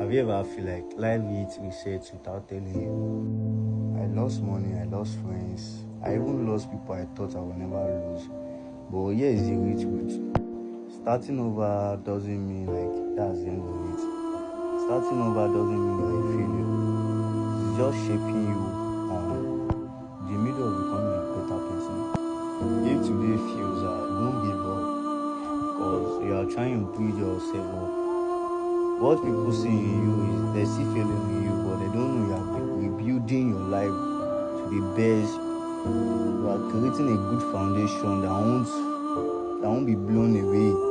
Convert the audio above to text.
Have you ever feel like life hits reset without telling you? I lost money, I lost friends, I even lost people I thought I would never lose. But here is the real truth. Starting over doesn't mean like that's the end of it. Starting over doesn't mean you're a failure. It's just shaping you on the middle of becoming a better person. If today feels don't give up because you are trying to build yourself up. What people see in you is they see failure in you, but they don't know you are rebuilding your life to the best. You are creating a good foundation that won't be blown away